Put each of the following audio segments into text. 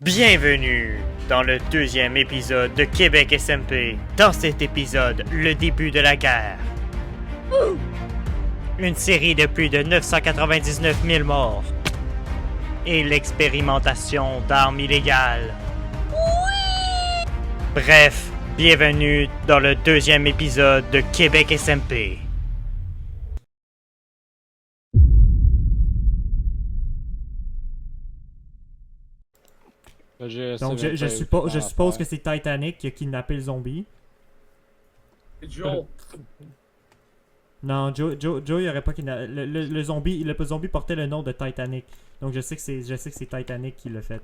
Bienvenue dans le deuxième épisode de Québec SMP. Dans cet épisode, le début de la guerre. Une série de plus de 999 000 morts. Et l'expérimentation d'armes illégales. Bref, bienvenue dans le deuxième épisode de Québec SMP. Donc je suppose que c'est Titanic qui a kidnappé le zombie. Joe. Non, Joe il aurait pas kidnappé. Le zombie portait le nom de Titanic. Donc je sais que c'est Titanic qui l'a fait.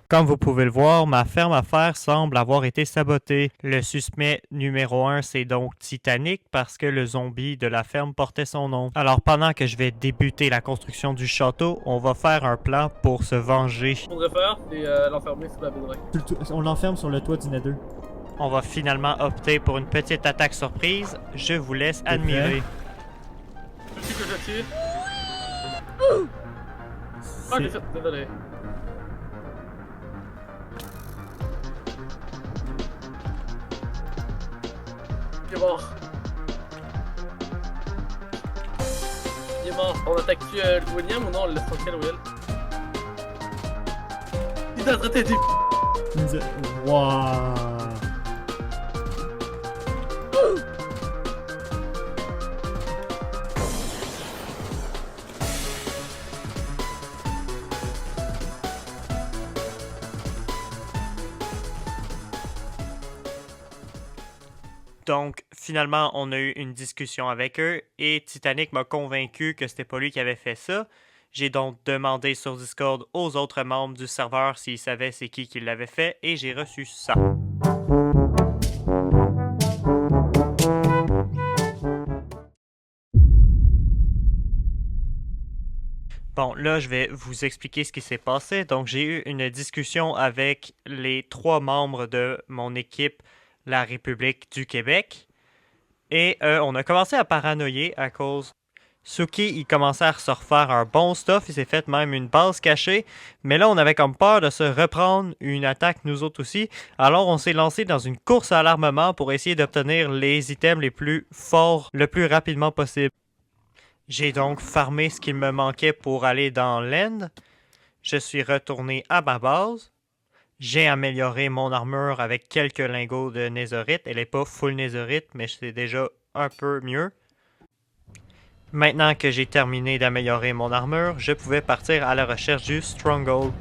Comme vous pouvez le voir, ma ferme à fer semble avoir été sabotée. Le suspect numéro 1, c'est donc Titanic parce que le zombie de la ferme portait son nom. Alors pendant que je vais débuter la construction du château, on va faire un plan pour se venger. Ce qu'on devrait faire, c'est l'enfermer sous la baie. On l'enferme sur le toit du Nether. On va finalement opter pour une petite attaque surprise. Je vous laisse admirer. Je sais que je tire. Ah, j'ai fait, désolé. Il est mort. Il est mort. On attaque-tu le William ou non? On le laisse tranquille, Will. Il t'a traité du Wouah. Donc, finalement, on a eu une discussion avec eux et Titanic m'a convaincu que c'était pas lui qui avait fait ça. J'ai donc demandé sur Discord aux autres membres du serveur s'ils savaient c'est qui l'avait fait et j'ai reçu ça. Bon, là, je vais vous expliquer ce qui s'est passé. Donc, j'ai eu une discussion avec les 3 membres de mon équipe La République du Québec. Et on a commencé à paranoïer à cause... Suki, il commençait à se refaire un bon stuff. Il s'est fait même une base cachée. Mais là, on avait comme peur de se reprendre une attaque nous autres aussi. Alors, on s'est lancé dans une course à l'armement pour essayer d'obtenir les items les plus forts le plus rapidement possible. J'ai donc farmé ce qu'il me manquait pour aller dans l'end. Je suis retourné à ma base. J'ai amélioré mon armure avec quelques lingots de netherite. Elle n'est pas full netherite, mais c'est déjà un peu mieux. Maintenant que j'ai terminé d'améliorer mon armure, je pouvais partir à la recherche du Stronghold.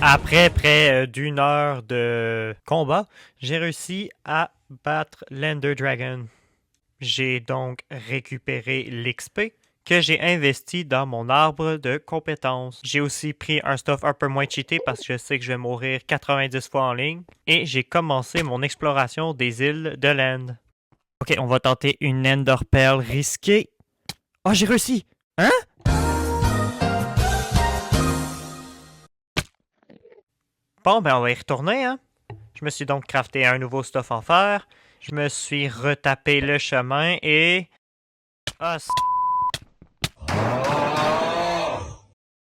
Après près d'une heure de combat, j'ai réussi à battre l'Ender Dragon. J'ai donc récupéré l'XP que j'ai investi dans mon arbre de compétences. J'ai aussi pris un stuff un peu moins cheaté parce que je sais que je vais mourir 90 fois en ligne. Et j'ai commencé mon exploration des îles de l'End. Ok, on va tenter une Ender Pearl risquée. Oh, j'ai réussi! Hein? Bon, ben on va y retourner, hein. Je me suis donc crafté un nouveau stuff en fer. Je me suis retapé le chemin et... Ah,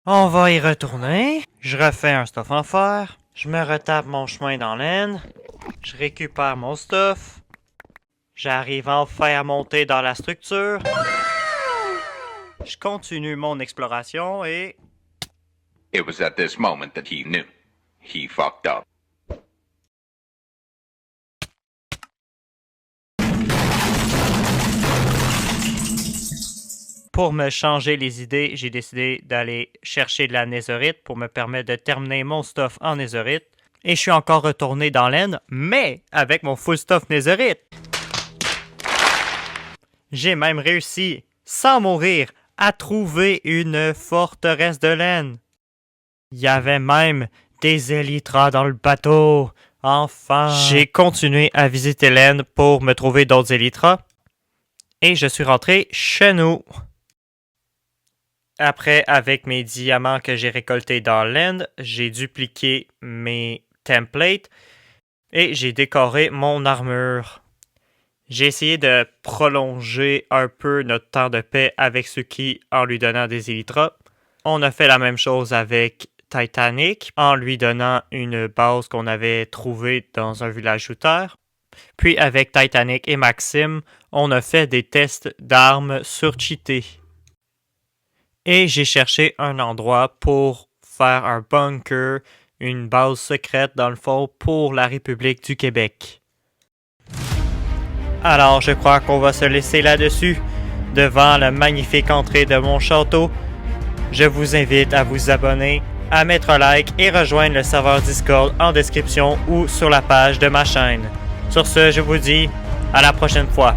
On va y retourner. Je refais un stuff en fer. Je me retape mon chemin dans l'End. Je récupère mon stuff. J'arrive enfin à monter dans la structure. Je continue mon exploration et... It was at this moment that he knew. He fucked up. Pour me changer les idées, j'ai décidé d'aller chercher de la netherite pour me permettre de terminer mon stuff en netherite. Et je suis encore retourné dans l'End, mais avec mon full stuff netherite. J'ai même réussi, sans mourir, à trouver une forteresse de laine. Il y avait même des élytras dans le bateau. Enfin! J'ai continué à visiter l'End pour me trouver d'autres élytras. Et je suis rentré chez nous. Après, avec mes diamants que j'ai récoltés dans l'End, j'ai dupliqué mes templates et j'ai décoré mon armure. J'ai essayé de prolonger un peu notre temps de paix avec Suki en lui donnant des élytras. On a fait la même chose avec Titanic en lui donnant une base qu'on avait trouvée dans un village sous terre. Puis avec Titanic et Maxime, on a fait des tests d'armes surcheatées. Et j'ai cherché un endroit pour faire un bunker, une base secrète dans le fond pour la République du Québec. Alors je crois qu'on va se laisser là-dessus, devant la magnifique entrée de mon château. Je vous invite à vous abonner, à mettre un like et rejoindre le serveur Discord en description ou sur la page de ma chaîne. Sur ce, je vous dis à la prochaine fois.